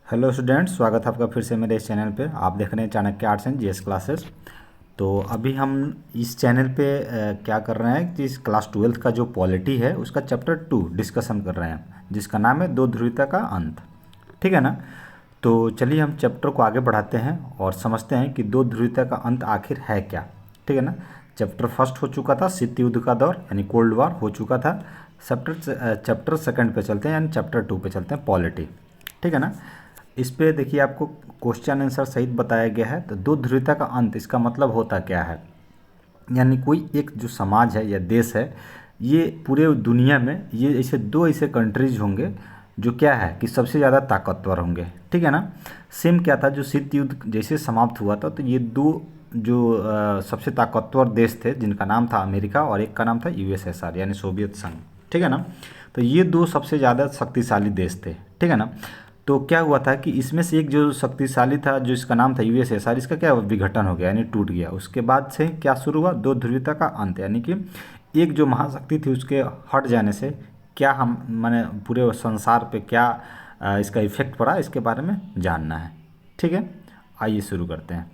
Hello students, स्वागत है आपका फिर से मेरे इस चैनल पे। आप देख रहे हैं Chanakya arts and GS classes. तो अभी हम इस चैनल पे क्या कर रहे हैं कि इस क्लास 12th का जो पॉलिटी है उसका चैप्टर 2 डिस्कशन कर रहे हैं, जिसका नाम है दो ध्रुवीयता का अंत। ठीक है ना। तो चलिए हम चैप्टर को आगे बढ़ाते हैं और समझते हैं कि दो ध्रुवीयता का अंत आखिर है क्या। ठीक है ना। चैप्टर फर्स्ट हो चुका था, शीत युद्ध का दौर यानी कोल्ड वॉर हो चुका था। चैप्टर सेकंड पे चलते हैं यानी चैप्टर 2 पे चलते हैं, पॉलिटी। ठीक है ना। इस पे देखिए आपको क्वेश्चन आंसर सहित बताया गया है। तो दो ध्रुवीयता का अंत, इसका मतलब होता क्या है, यानी कोई एक जो समाज है या देश है, ये पूरे दुनिया में ये ऐसे दो ऐसे कंट्रीज होंगे जो क्या है कि सबसे ज़्यादा ताकतवर होंगे। ठीक है ना। सेम क्या था, जो शीत युद्ध जैसे समाप्त हुआ था तो ये दो जो सबसे ताकतवर देश थे जिनका नाम था अमेरिका और एक का नाम था यूएसएसआर यानी सोवियत संघ। ठीक है ना। तो ये दो सबसे ज़्यादा शक्तिशाली देश थे। ठीक है ना। तो क्या हुआ था कि इसमें से एक जो शक्तिशाली था, जो इसका नाम था यूएसएसआर, इसका क्या विघटन हो गया यानी टूट गया। उसके बाद से क्या शुरू हुआ, दो ध्रुवीयता का अंत, यानी कि एक जो महाशक्ति थी उसके हट जाने से क्या हम माने पूरे संसार पे क्या इसका इफेक्ट पड़ा, इसके बारे में जानना है। ठीक है, आइए शुरू करते हैं।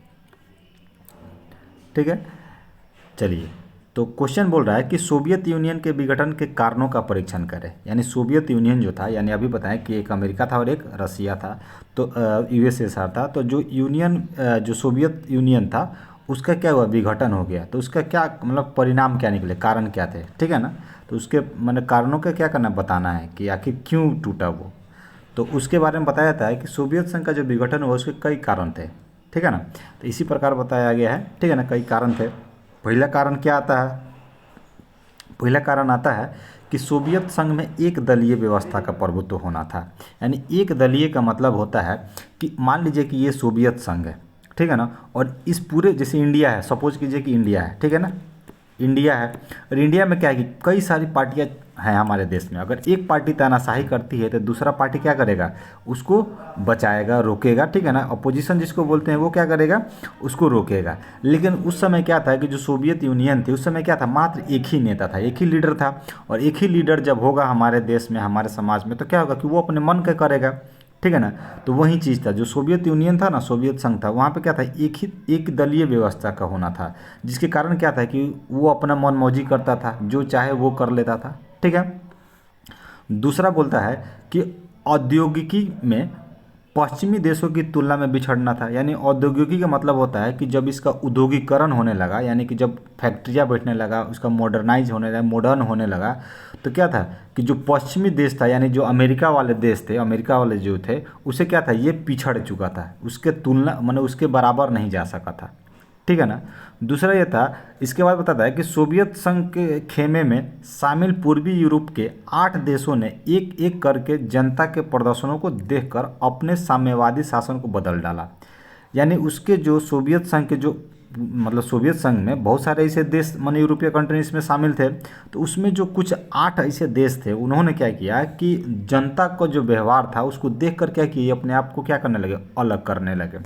ठीक है, चलिए। तो क्वेश्चन बोल रहा है कि सोवियत यूनियन के विघटन के कारणों का परीक्षण करें। यानी सोवियत यूनियन जो था, यानी अभी बताएं कि एक अमेरिका था और एक रसिया था, तो यूएसएसआर था। तो जो जो सोवियत यूनियन था उसका क्या हुआ, विघटन हो गया। तो उसका क्या मतलब परिणाम क्या निकले, कारण क्या थे। ठीक है ना। तो उसके मतलब कारणों का क्या करना, बताना है कि आखिर क्यों टूटा वो। तो उसके बारे में बताया जाता है कि सोवियत संघ का जो विघटन हुआ उसके कई कारण थे। ठीक है ना। तो इसी प्रकार बताया गया है। ठीक है ना, कई कारण थे। पहला कारण क्या आता है, पहला कारण आता है कि सोवियत संघ में एक दलीय व्यवस्था का प्रभुत्व होना था। यानी एक दलीय का मतलब होता है कि मान लीजिए कि ये सोवियत संघ है, ठीक है ना, और इस पूरे जैसे इंडिया है, सपोज कीजिए कि इंडिया है, ठीक है ना, इंडिया है। और इंडिया में क्या है कि कई सारी पार्टियां हैं हमारे देश में। अगर एक पार्टी तानाशाही करती है तो दूसरा पार्टी क्या करेगा, उसको बचाएगा, रोकेगा। ठीक है ना। अपोजिशन जिसको बोलते हैं वो क्या करेगा, उसको रोकेगा। लेकिन उस समय क्या था कि जो सोवियत यूनियन थी उस समय क्या था, मात्र एक ही नेता था, एक ही लीडर था। और एक ही लीडर जब होगा हमारे देश में, हमारे समाज में, तो क्या होगा कि वो अपने मन का करेगा। ठीक है ना। तो वही चीज़ था, जो सोवियत यूनियन था ना, सोवियत संघ था, वहाँ पे क्या था, एक दलीय व्यवस्था का होना था। जिसके कारण क्या था कि वो अपना मन मौजी करता था, जो चाहे वो कर लेता था। ठीक है। दूसरा बोलता है कि औद्योगिकी में पश्चिमी देशों की तुलना में बिछड़ना था। यानी औद्योगिकी का मतलब होता है कि जब इसका उद्योगीकरण होने लगा, यानी कि जब फैक्ट्रियाँ बैठने लगा, उसका मॉडर्नाइज होने लगा, मॉडर्न होने लगा, तो क्या था कि जो पश्चिमी देश था, यानी जो अमेरिका वाले देश थे, अमेरिका वाले जो थे, उसे क्या था, ये पिछड़ चुका था, उसके तुलना माने उसके बराबर नहीं जा सका था। ठीक है ना। दूसरा ये था, इसके बाद बताता है कि सोवियत संघ के खेमे में शामिल पूर्वी यूरोप के 8 देशों ने एक एक करके जनता के प्रदर्शनों को देखकर अपने साम्यवादी शासन को बदल डाला। यानी उसके जो सोवियत संघ के जो मतलब सोवियत संघ में बहुत सारे ऐसे देश माने यूरोपीय कंट्री इसमें शामिल थे। तो उसमें जो कुछ 8 ऐसे देश थे, उन्होंने क्या किया कि जनता का जो व्यवहार था उसको देख कर क्या किया, अपने आप को क्या करने लगे, अलग करने लगे।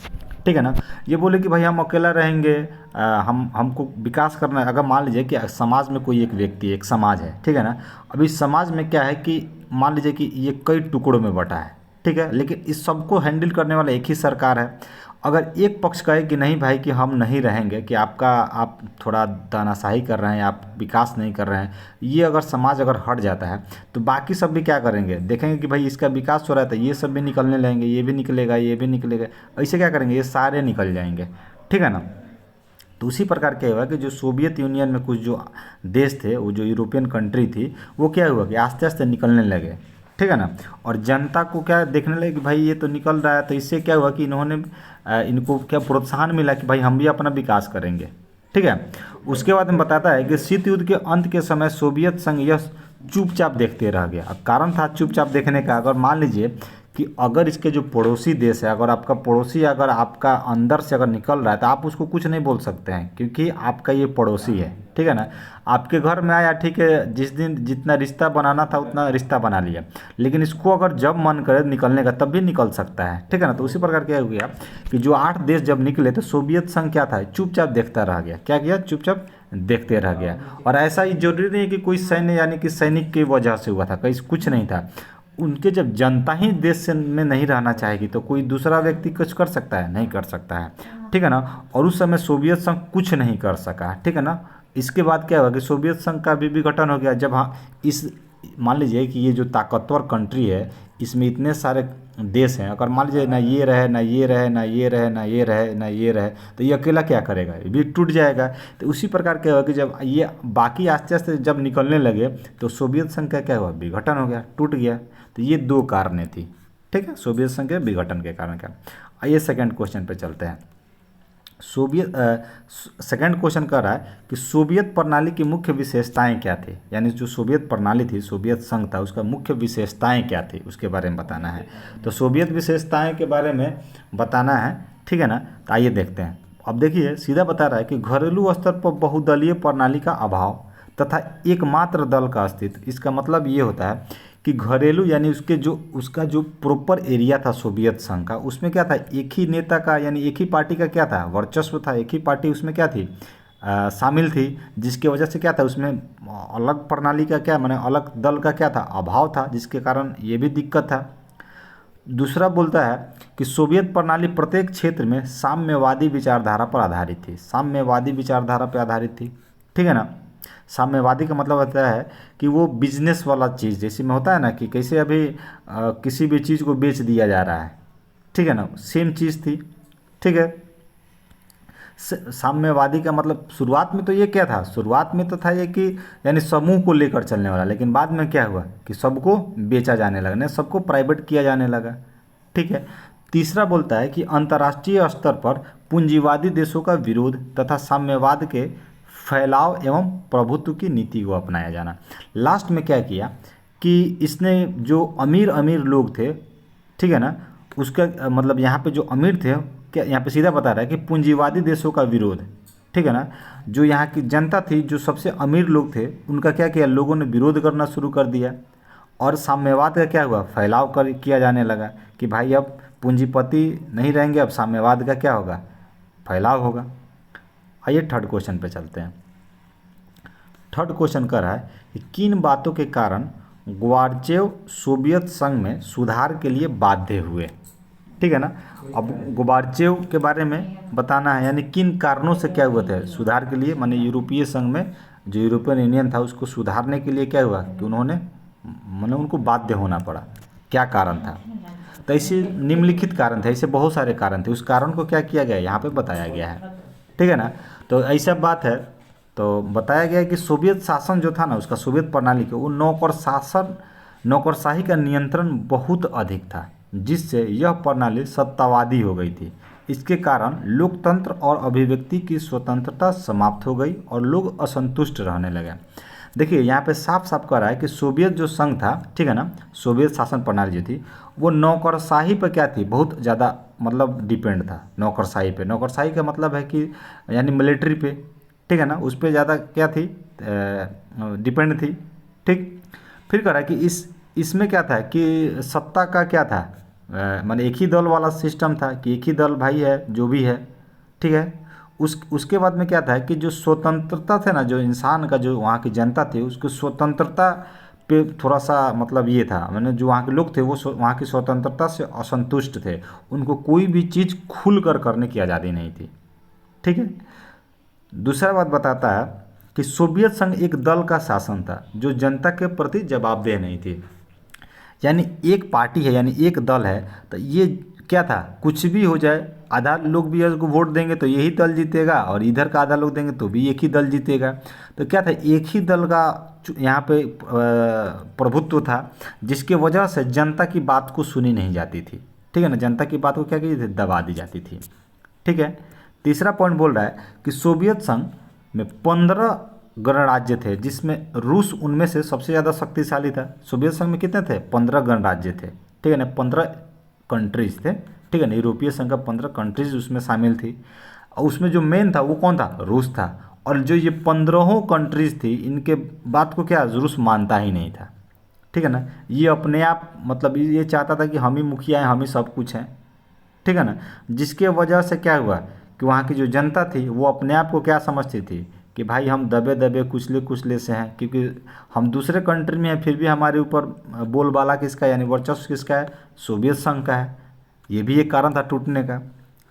ठीक है ना। ये बोले कि भाई हम अकेला रहेंगे, हमको विकास करना है। अगर मान लीजिए कि समाज में कोई एक व्यक्ति, एक समाज है, ठीक है ना। अब इस समाज में क्या है कि मान लीजिए कि ये कई टुकड़ों में बटा है, ठीक है, लेकिन इस सबको हैंडल करने वाला एक ही सरकार है। अगर एक पक्ष कहे कि नहीं भाई कि हम नहीं रहेंगे, कि आप थोड़ा तानाशाही कर रहे हैं, आप विकास नहीं कर रहे हैं, ये अगर समाज अगर हट जाता है तो बाकी सब भी क्या करेंगे, देखेंगे कि भाई इसका विकास हो रहा है तो ये सब भी निकलने लगेंगे, ये भी निकलेगा, ये भी निकलेगा, ऐसे क्या करेंगे, ये सारे निकल जाएंगे। ठीक है ना। तो उसी प्रकार क्या हुआ कि जो सोवियत यूनियन में कुछ जो देश थे, वो जो यूरोपियन कंट्री थी, वो क्या हुआ कि आस्ते आस्ते निकलने लगे। ठीक है ना। और जनता को क्या देखने लगे कि भाई ये तो निकल रहा है, तो इससे क्या हुआ कि इन्होंने इनको क्या प्रोत्साहन मिला कि भाई हम भी अपना विकास करेंगे। ठीक है। उसके बाद में बताता है कि शीत युद्ध के अंत के समय सोवियत संघ यह चुपचाप देखते रह गया। अब कारण था चुपचाप देखने का, अगर मान लीजिए कि अगर इसके जो पड़ोसी देश है, अगर आपका पड़ोसी अगर आपका अंदर से अगर निकल रहा है तो आप उसको कुछ नहीं बोल सकते हैं, क्योंकि आपका ये पड़ोसी है। ठीक है ना। आपके घर में आया, ठीक है, जिस दिन जितना रिश्ता बनाना था उतना रिश्ता बना लिया, लेकिन इसको अगर जब मन करे निकलने का तब भी निकल सकता है। ठीक है ना। तो उसी प्रकार क्या हो गया कि जो 8 देश जब निकले तो सोवियत संघ क्या था, चुपचाप देखता रह गया। क्या किया, चुपचाप देखते रह गया। और ऐसा ही जरूरी नहीं कि कोई सैन्य यानी कि सैनिक की वजह से हुआ था, कहीं कुछ नहीं था। उनके जब जनता ही देश से में नहीं रहना चाहेगी तो कोई दूसरा व्यक्ति कुछ कर सकता है? नहीं कर सकता है, ठीक है ना। और उस समय सोवियत संघ कुछ नहीं कर सका, ठीक है ना। इसके बाद क्या हुआ कि सोवियत संघ का भी विघटन हो गया। जब हाँ इस मान लीजिए कि ये जो ताकतवर कंट्री है इसमें इतने सारे देश हैं, अगर मान लीजिए ना ये रहे ना ये रहे ना ये रहे ना ये रहे ना ये रहे तो ये अकेला क्या करेगा, ये भी टूट जाएगा। तो उसी प्रकार क्या हुआ कि जब ये बाकी आस्ते आस्ते जब निकलने लगे तो सोवियत संघ का क्या हुआ, विघटन हो गया, टूट गया। तो ये दो कारण थी, ठीक है, सोवियत संघ के विघटन के कारण का। आइए सेकंड क्वेश्चन पे चलते हैं। सेकंड क्वेश्चन कह रहा है कि सोवियत प्रणाली की मुख्य विशेषताएं क्या थी, यानी जो सोवियत प्रणाली थी, सोवियत संघ था, उसका मुख्य विशेषताएं क्या थी उसके बारे में बताना है। तो सोवियत विशेषताएं के बारे में बताना है, ठीक है ना। तो आइए देखते हैं। अब देखिए सीधा बता रहा है कि घरेलू स्तर पर बहुदलीय प्रणाली का अभाव तथा एकमात्र दल का अस्तित्व। इसका मतलब ये होता है कि घरेलू यानी उसका जो प्रॉपर एरिया था सोवियत संघ का, उसमें क्या था, एक ही नेता का यानी एक ही पार्टी का क्या था, वर्चस्व था। एक ही पार्टी उसमें क्या थी, शामिल थी, जिसकी वजह से क्या था उसमें अलग प्रणाली का क्या माने अलग दल का क्या था, अभाव था, जिसके कारण ये भी दिक्कत था। दूसरा बोलता है कि सोवियत प्रणाली प्रत्येक क्षेत्र में साम्यवादी विचारधारा पर आधारित थी। साम्यवादी विचारधारा पर आधारित थी, ठीक है ना। साम्यवादी का मतलब होता है कि वो बिजनेस वाला चीज़, जैसे में होता है ना कि कैसे अभी किसी भी चीज़ को बेच दिया जा रहा है, ठीक है ना, सेम चीज़ थी, ठीक है। साम्यवादी का मतलब शुरुआत में तो ये क्या था, शुरुआत में तो था ये कि यानी समूह को लेकर चलने वाला, लेकिन बाद में क्या हुआ कि सबको बेचा जाने लगा, नहीं सबको प्राइवेट किया जाने लगा, ठीक है। तीसरा बोलता है कि अंतर्राष्ट्रीय स्तर पर पूंजीवादी देशों का विरोध तथा साम्यवाद के फैलाव एवं प्रभुत्व की नीति को अपनाया जाना। लास्ट में क्या किया कि इसने जो अमीर अमीर लोग थे, ठीक है ना, उसका मतलब यहाँ पे जो अमीर थे, क्या यहाँ पे सीधा बता रहा है कि पूंजीवादी देशों का विरोध, ठीक है ना। जो यहाँ की जनता थी, जो सबसे अमीर लोग थे, उनका क्या किया, लोगों ने विरोध करना शुरू कर दिया। और साम्यवाद का क्या हुआ, फैलाव किया जाने लगा कि भाई अब पूंजीपति नहीं रहेंगे, अब साम्यवाद का क्या होगा, फैलाव होगा। आइए थर्ड क्वेश्चन पे चलते हैं। थर्ड क्वेश्चन कर रहा है कि किन बातों के कारण गोबार्चेव सोवियत संघ में सुधार के लिए बाध्य हुए, ठीक है ना। अब गोबार्चेव के बारे में बताना है, यानी किन कारणों से क्या हुआ था सुधार के लिए, माने यूरोपीय संघ में जो यूरोपियन यूनियन था उसको सुधारने के लिए क्या हुआ कि उन्होंने माने उनको बाध्य होना पड़ा, क्या कारण था। तो ऐसे निम्नलिखित कारण थे, ऐसे बहुत सारे कारण थे, उस कारण को क्या किया गया यहाँ पे बताया गया है, ठीक है ना। तो ऐसा बात है, तो बताया गया कि सोवियत शासन जो था ना उसका, सोवियत प्रणाली के, वो नौकरशाही का नियंत्रण बहुत अधिक था, जिससे यह प्रणाली सत्तावादी हो गई थी। इसके कारण लोकतंत्र और अभिव्यक्ति की स्वतंत्रता समाप्त हो गई और लोग असंतुष्ट रहने लगे। देखिए यहाँ पे साफ साफ कह रहा है कि सोवियत जो संघ था, ठीक है ना, सोवियत शासन प्रणाली जो थी वो नौकरशाही पर क्या थी, बहुत ज़्यादा मतलब डिपेंड था नौकरशाही पे। नौकरशाही का मतलब है कि यानी मिलिट्री पे, ठीक है ना, उस पर ज़्यादा क्या थी, डिपेंड थी, ठीक। फिर कह रहा है कि इसमें क्या था कि सत्ता का क्या था, माने एक ही दल वाला सिस्टम था कि एक ही दल भाई है जो भी है, ठीक है। उसके बाद में क्या था कि जो स्वतंत्रता थे ना, जो इंसान का, जो वहाँ की जनता थी, उसकी स्वतंत्रता पे थोड़ा सा मतलब ये था, मैंने जो वहाँ के लोग थे वो वहाँ की स्वतंत्रता से असंतुष्ट थे, उनको कोई भी चीज़ खुल कर करने की आज़ादी नहीं थी, ठीक है। दूसरा बात बताता है कि सोवियत संघ एक दल का शासन था जो जनता के प्रति जवाबदेह नहीं थी। यानी एक पार्टी है, यानी एक दल है, तो ये क्या था, कुछ भी हो जाए, आधा लोग भी इसको वोट देंगे तो यही दल जीतेगा, और इधर का आधा लोग देंगे तो भी एक ही दल जीतेगा। तो क्या था, एक ही दल का यहाँ पे प्रभुत्व था, जिसके वजह से जनता की बात को सुनी नहीं जाती थी, ठीक है ना। जनता की बात को क्या की थी, दबा दी जाती थी, ठीक है। तीसरा पॉइंट बोल रहा है कि सोवियत संघ में 15 गणराज्य थे, जिसमें रूस उनमें से सबसे ज़्यादा शक्तिशाली था। सोवियत संघ में कितने थे, 15 गणराज्य थे, ठीक है ना, 15 कंट्रीज थे, ठीक है ना। यूरोपीय संघ का 15 कंट्रीज उसमें शामिल थी, और उसमें जो मेन था वो कौन था, रूस था। और जो ये 15 कंट्रीज थी, इनके बात को क्या रूस मानता ही नहीं था, ठीक है ना। ये अपने आप मतलब ये चाहता था कि हम ही मुखिया हैं, हम ही सब कुछ हैं, ठीक है ना। जिसके वजह से क्या हुआ कि वहाँ की जो जनता थी वो अपने आप को क्या समझती थी कि भाई हम दबे दबे कुचले कुचले से हैं, क्योंकि हम दूसरे कंट्री में हैं, फिर भी हमारे ऊपर बोलबाला किसका यानी वर्चस्व किसका है, सोवियत संघ का है। ये भी एक कारण था टूटने का,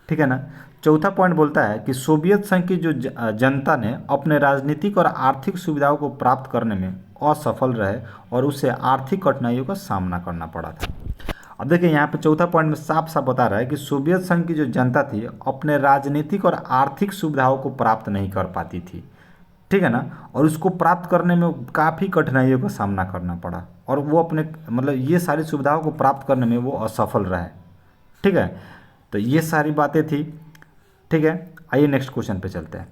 ठीक है ना। चौथा पॉइंट बोलता है कि सोवियत संघ की जो जनता ने अपने राजनीतिक और आर्थिक सुविधाओं को प्राप्त करने में असफल रहे और उसे आर्थिक कठिनाइयों का सामना करना पड़ा था। अब देखिए यहाँ पे चौथा पॉइंट में साफ साफ बता रहा है कि सोवियत संघ की जो जनता थी अपने राजनीतिक और आर्थिक सुविधाओं को प्राप्त नहीं कर पाती थी, ठीक है ना, और उसको प्राप्त करने में काफ़ी कठिनाइयों का सामना करना पड़ा और वो अपने मतलब ये सारी सुविधाओं को प्राप्त करने में वो असफल रहे, ठीक है। तो ये सारी बातें थी, ठीक है। आइए नेक्स्ट क्वेश्चन पे चलते हैं।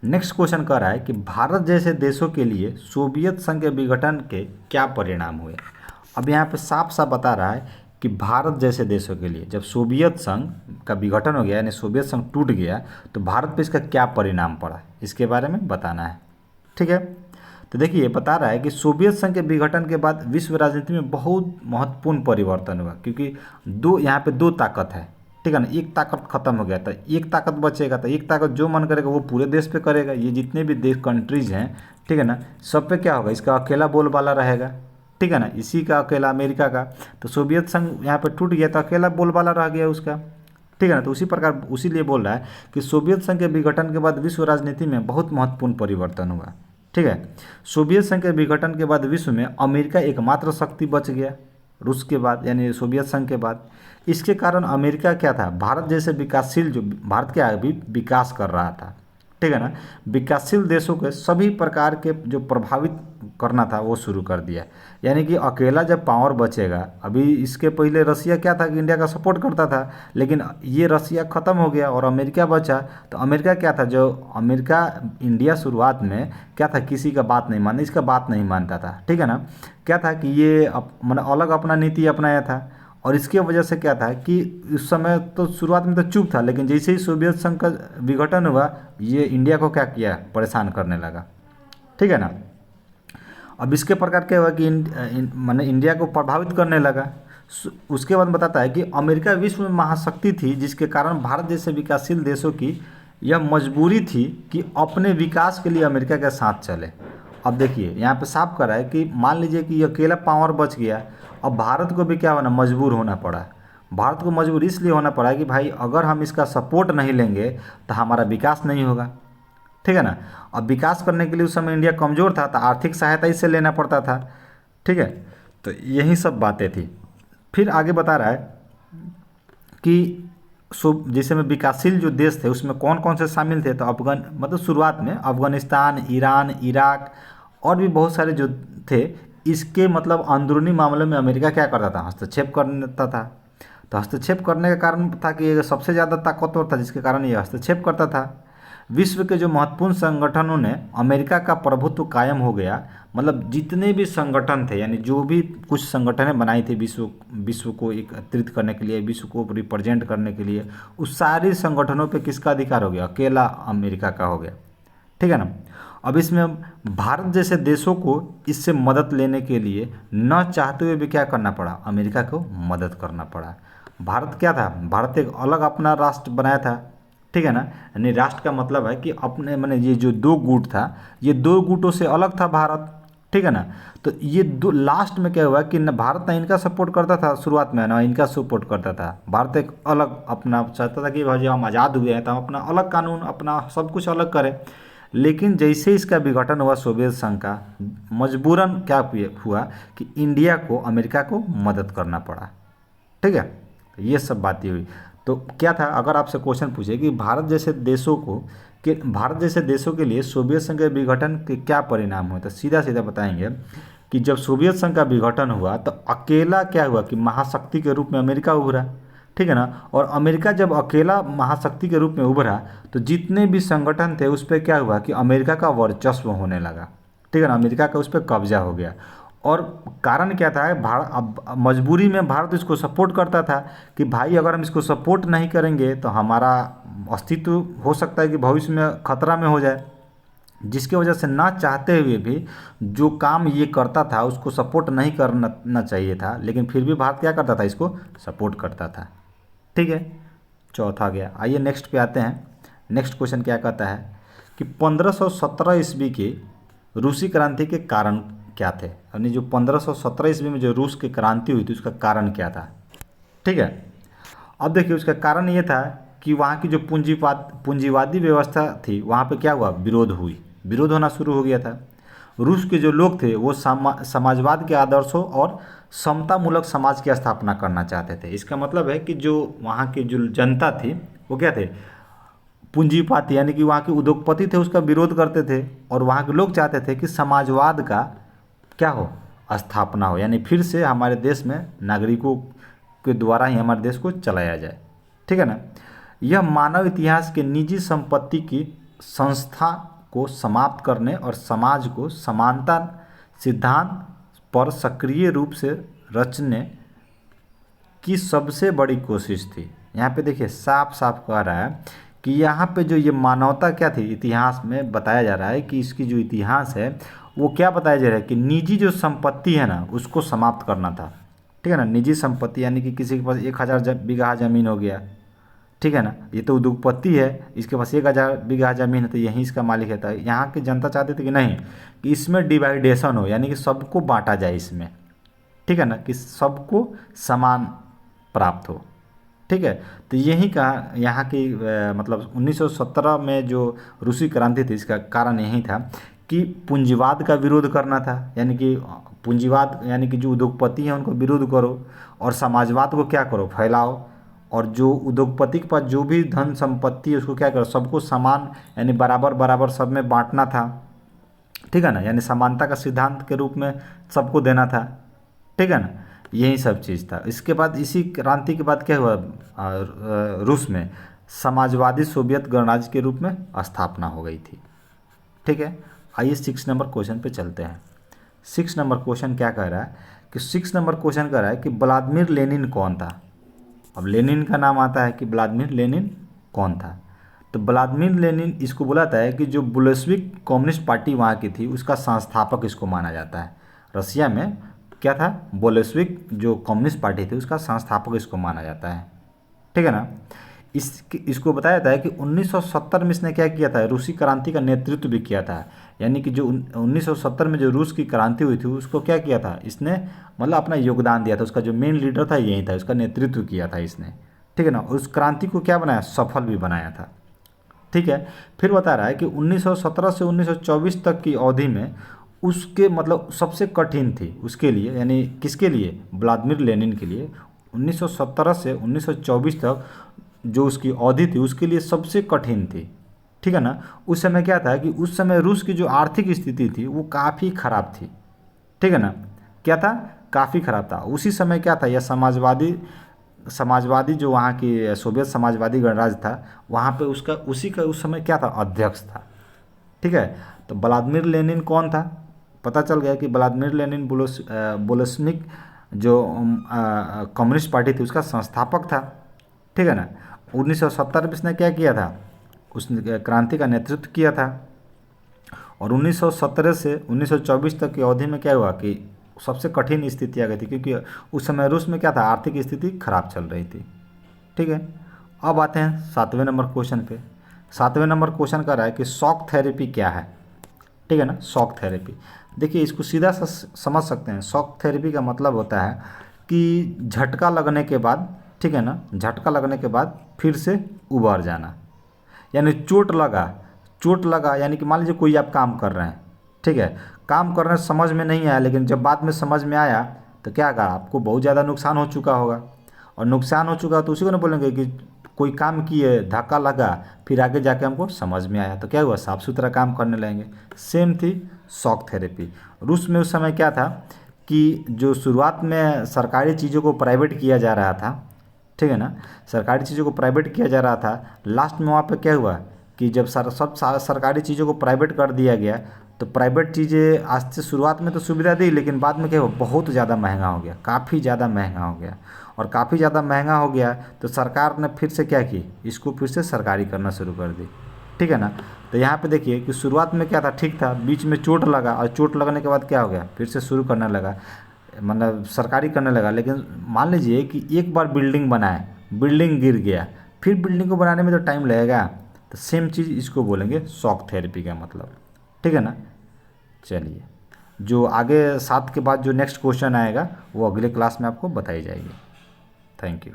नेक्स्ट क्वेश्चन कह रहा है कि भारत जैसे देशों के लिए सोवियत संघ के विघटन के क्या परिणाम हुए। अब यहाँ पे साफ साफ बता रहा है कि भारत जैसे देशों के लिए जब सोवियत संघ का विघटन हो गया यानी सोवियत संघ टूट गया तो भारत पे इसका क्या परिणाम पड़ा, इसके बारे में बताना है, ठीक है। तो देखिए बता रहा है कि सोवियत संघ के विघटन के बाद विश्व राजनीति में बहुत महत्वपूर्ण परिवर्तन हुआ, क्योंकि यहाँ पे दो ताकत है, ठीक है ना। एक ताकत खत्म हो गया तो एक ताकत बचेगा, तो एक ताकत जो मन करेगा वो पूरे देश पे करेगा। ये जितने भी देश कंट्रीज हैं, ठीक है ना, सब पे क्या होगा, इसका अकेला बोलबाला रहेगा, ठीक है ना, इसी का अकेला अमेरिका का। तो सोवियत संघ यहाँ पे टूट गया तो अकेला बोलबाला रह गया उसका, ठीक है ना। तो उसी प्रकार उसीलिए बोल रहा है कि सोवियत संघ के विघटन के बाद विश्व राजनीति में बहुत महत्वपूर्ण परिवर्तन हुआ, ठीक है। सोवियत संघ के विघटन के बाद विश्व में अमेरिका एकमात्र शक्ति बच गया रूस के बाद यानी सोवियत संघ के बाद। इसके कारण अमेरिका क्या था, भारत जैसे विकासशील जो भारत के अभी विकास कर रहा था, ठीक है ना, विकासशील देशों के सभी प्रकार के जो प्रभावित करना था वो शुरू कर दिया। यानी कि अकेला जब पावर बचेगा, अभी इसके पहले रसिया क्या था कि इंडिया का सपोर्ट करता था, लेकिन ये रसिया ख़त्म हो गया और अमेरिका बचा। तो अमेरिका क्या था, जो अमेरिका इंडिया शुरुआत में क्या था, किसी का बात नहीं मानता, इसका बात नहीं मानता था, ठीक है ना। क्या था कि ये मतलब अलग अपना नीति अपनाया था और इसके वजह से क्या था कि उस समय तो शुरुआत में तो चुप था, लेकिन जैसे ही सोवियत संघ का विघटन हुआ ये इंडिया को क्या किया, परेशान करने लगा, ठीक है ना। अब इसके प्रकार क्या हुआ कि माने इंडिया को प्रभावित करने लगा। उसके बाद बताता है कि अमेरिका विश्व में महाशक्ति थी, जिसके कारण भारत जैसे विकासशील देशों की यह मजबूरी थी कि अपने विकास के लिए अमेरिका के साथ चले। अब देखिए यहाँ पे साफ कर रहा है कि मान लीजिए कि अकेला पावर बच गया, अब भारत को भी क्या होना, मजबूर होना पड़ा। भारत को मजबूर इसलिए होना पड़ा कि भाई अगर हम इसका सपोर्ट नहीं लेंगे तो हमारा विकास नहीं होगा, ठीक है ना। अब विकास करने के लिए उस समय इंडिया कमज़ोर था तो आर्थिक सहायता इससे लेना पड़ता था, ठीक है। तो यही सब बातें थी। फिर आगे बता रहा है कि जैसे में विकासशील जो देश थे उसमें कौन कौन से शामिल थे, तो मतलब शुरुआत में अफ़गानिस्तान, ईरान, इराक और भी बहुत सारे जो थे। इसके मतलब अंदरूनी मामलों में अमेरिका क्या करता था, हस्तक्षेप करता था। तो हस्तक्षेप करने का कारण था कि ये सबसे ज़्यादा ताकतवर था, जिसके कारण ये हस्तक्षेप करता था। विश्व के जो महत्वपूर्ण संगठनों ने अमेरिका का प्रभुत्व कायम हो गया, मतलब जितने भी संगठन थे यानी जो भी कुछ संगठनें बनाई थी विश्व को एकत्रित करने के लिए, विश्व को रिप्रेजेंट करने के लिए, उस सारी संगठनों पे किसका अधिकार हो गया, अकेला अमेरिका का हो गया, ठीक है ना। अब इसमें भारत जैसे देशों को इससे मदद लेने के लिए न चाहते हुए भी क्या करना पड़ा, अमेरिका को मदद करना पड़ा। भारत क्या था, भारत एक अलग अपना राष्ट्र बनाया था, ठीक है ना। यानी राष्ट्र का मतलब है कि अपने मैंने ये जो दो गुट था, ये दो गुटों से अलग था भारत, ठीक है ना। तो ये दो लास्ट में क्या हुआ कि न भारत ना इनका सपोर्ट करता था शुरुआत में, ना इनका सपोर्ट करता था। भारत एक अलग अपना चाहता था कि भाई हम आज़ाद हुए हैं तो हम अपना अलग कानून, अपना सब कुछ अलग करें। लेकिन जैसे इसका विघटन हुआ सोवियत संघ का, मजबूरन क्या हुआ कि इंडिया को अमेरिका को मदद करना पड़ा, ठीक है। ये सब बातें हुई। तो क्या था, अगर आपसे क्वेश्चन पूछे कि भारत जैसे देशों के लिए सोवियत संघ के विघटन के क्या परिणाम हुए, तो सीधा सीधा बताएंगे कि जब सोवियत संघ का विघटन हुआ तो अकेला क्या हुआ कि महाशक्ति के रूप में अमेरिका उभरा, ठीक है ना। और अमेरिका जब अकेला महाशक्ति के रूप में उभरा तो जितने भी संगठन थे उस पर क्या हुआ कि अमेरिका का वर्चस्व होने लगा, ठीक है ना, अमेरिका का उस पर कब्जा हो गया। और कारण क्या था, अब मजबूरी में भारत इसको सपोर्ट करता था कि भाई अगर हम इसको सपोर्ट नहीं करेंगे तो हमारा अस्तित्व हो सकता है कि भविष्य में खतरा में हो जाए, जिसकी वजह से ना चाहते हुए भी जो काम ये करता था उसको सपोर्ट नहीं करना चाहिए था, लेकिन फिर भी भारत क्या करता था, इसको सपोर्ट करता था, ठीक है। चौथा गया। आइए नेक्स्ट पे आते हैं। नेक्स्ट क्वेश्चन क्या कहता है कि 1517 ईस्वी के रूसी क्रांति के कारण क्या थे, यानी जो 1517 ईस्वी में जो रूस की क्रांति हुई थी उसका कारण क्या था। ठीक है, अब देखिए उसका कारण ये था कि वहाँ की जो पूंजीवादी व्यवस्था थी वहाँ पे क्या हुआ, विरोध होना शुरू हो गया था। रूस के जो लोग थे वो समाजवाद के आदर्शों और समतामूलक समाज की स्थापना करना चाहते थे। इसका मतलब है कि जो वहाँ की जो जनता थी वो क्या थे, पूंजीवादी, यानी कि वहाँ के उद्योगपति थे उसका विरोध करते थे, और वहाँ के लोग चाहते थे कि समाजवाद का क्या हो, स्थापना हो, यानी फिर से हमारे देश में नागरिकों के द्वारा ही हमारे देश को चलाया जाए। ठीक है ना। यह मानव इतिहास के निजी संपत्ति की संस्था को समाप्त करने और समाज को समानता सिद्धांत पर सक्रिय रूप से रचने की सबसे बड़ी कोशिश थी। यहाँ पे देखिए साफ साफ कह रहा है कि यहाँ पे जो ये मानवता क्या थी, इतिहास में बताया जा रहा है कि इसकी जो इतिहास है वो क्या बताया जा रहा है कि निजी जो संपत्ति है ना उसको समाप्त करना था। ठीक है ना, निजी संपत्ति यानी कि किसी के पास 1000 बीघा ज़मीन हो गया, ठीक है ना, ये तो उद्योगपति है, इसके पास 1000 बीघा ज़मीन है तो यहीं इसका मालिक है। था यहाँ की जनता चाहती थी कि नहीं, कि इसमें डिवाइडेशन हो, यानी कि सबको बांटा जाए इसमें। ठीक है ना, कि सबको समान प्राप्त हो। ठीक है, तो यही कहा यहाँ की मतलब 1917 में जो रूसी क्रांति थी इसका कारण यही था कि पूंजीवाद का विरोध करना था, यानी कि पूंजीवाद यानी कि जो उद्योगपति हैं उनको विरोध करो, और समाजवाद को क्या करो, फैलाओ, और जो उद्योगपति के पास जो भी धन संपत्ति है उसको क्या करो, सबको समान यानी बराबर बराबर सब में बांटना था। ठीक है ना, यानी समानता का सिद्धांत के रूप में सबको देना था। ठीक है ना, यही सब चीज़ था। इसके बाद इसी क्रांति के बाद क्या हुआ, रूस में समाजवादी सोवियत गणराज्य के रूप में स्थापना हो गई थी। ठीक है, आइए 6 नंबर क्वेश्चन पे चलते हैं। 6 नंबर क्वेश्चन क्या कह रहा है कि 6 नंबर क्वेश्चन कह रहा है कि व्लादिमीर लेनिन कौन था। अब लेनिन का नाम आता है कि व्लादिमीर लेनिन कौन था, तो व्लादिमीर लेनिन इसको बुलाता है कि जो बोल्शेविक कम्युनिस्ट पार्टी वहाँ की थी उसका संस्थापक इसको माना जाता है। रसिया में क्या था, बोल्शेविक जो कम्युनिस्ट पार्टी थी उसका संस्थापक इसको माना जाता है। ठीक है ना। इसको बताया जाता है कि 1970 में इसने क्या किया था, रूसी क्रांति का नेतृत्व भी किया था। यानी कि जो 1970 में जो रूस की क्रांति हुई थी उसको क्या किया था इसने, मतलब अपना योगदान दिया था, उसका जो मेन लीडर था यही था, उसका नेतृत्व किया था इसने। ठीक है ना, उस क्रांति को क्या बनाया, सफल भी बनाया था। ठीक है, फिर बता रहा है कि 1917 से 1924 तक की अवधि में उसके मतलब सबसे कठिन थी उसके लिए, यानी किसके लिए, व्लादिमीर लेनिन के लिए 1917 से 1924 तक जो उसकी अवधि थी उसके लिए सबसे कठिन थी। ठीक है ना, उस समय क्या था कि उस समय रूस की जो आर्थिक स्थिति थी वो काफ़ी ख़राब थी। ठीक है ना, क्या था, काफ़ी ख़राब था। उसी समय क्या था, यह समाजवादी जो वहाँ की सोवियत समाजवादी गणराज्य था वहाँ पे उसका उसी का उस समय क्या था, अध्यक्ष था। ठीक है, तो व्लादिमीर लेनिन कौन था, पता चल गया कि व्लादिमीर लेनिन बोल्शेविक जो कम्युनिस्ट पार्टी थी उसका संस्थापक था। ठीक है ना, 1970 में इसने क्या किया था, उसने क्रांति का नेतृत्व किया था। और 1917 से 1924 तक की अवधि में क्या हुआ कि सबसे कठिन स्थिति आ गई थी, क्योंकि उस समय रूस में क्या था, आर्थिक स्थिति खराब चल रही थी। ठीक है, अब आते हैं 7वें नंबर क्वेश्चन पे। 7वें नंबर क्वेश्चन कर रहा है कि शॉक थेरेपी क्या है। ठीक है ना, शॉक थेरेपी, देखिए इसको सीधा सा समझ सकते हैं। शॉक थेरेपी का मतलब होता है कि झटका लगने के बाद, ठीक है ना, झटका लगने के बाद फिर से उबर जाना, यानी चोट लगा यानी कि मान लीजिए कोई आप काम कर रहे हैं, ठीक है, काम कर रहे हैं समझ में नहीं आया, लेकिन जब बाद में समझ में आया तो क्या कहा, आपको बहुत ज़्यादा नुकसान हो चुका होगा, और नुकसान हो चुका तो उसी को ना बोलेंगे कि कोई काम किए, धक्का लगा, फिर आगे जाके हमको समझ में आया तो क्या हुआ, साफ़ सुथरा काम करने लगेंगे। सेम थी शॉक थेरेपी। रूस में उस समय क्या था कि जो शुरुआत में सरकारी चीज़ों को प्राइवेट किया जा रहा था, ठीक है ना, सरकारी चीज़ों को प्राइवेट किया जा रहा था, लास्ट में वहाँ पे क्या हुआ कि जब सब सरकारी चीज़ों को प्राइवेट कर दिया गया तो प्राइवेट चीज़ें आज से शुरुआत में तो सुविधा दी, लेकिन बाद में क्या हुआ, बहुत ज़्यादा महंगा हो गया, काफ़ी ज़्यादा महंगा हो गया। और काफ़ी ज़्यादा महंगा हो गया तो सरकार ने फिर से क्या की, इसको फिर से सरकारी करना शुरू कर दी। ठीक है ना, तो यहाँ पे देखिए कि शुरुआत में क्या था, ठीक था, बीच में चोट लगा, और चोट लगने के बाद क्या हो गया, फिर से शुरू करने लगा, मतलब सरकारी करने लगा। लेकिन मान लीजिए कि एक बार बिल्डिंग बनाए, बिल्डिंग गिर गया, फिर बिल्डिंग को बनाने में तो टाइम लगेगा, तो सेम चीज़ इसको बोलेंगे शॉक थेरेपी का मतलब, ठीक है ना। चलिए, जो आगे 7 के बाद जो नेक्स्ट क्वेश्चन आएगा वो अगले क्लास में आपको बताई जाएगी। Thank you.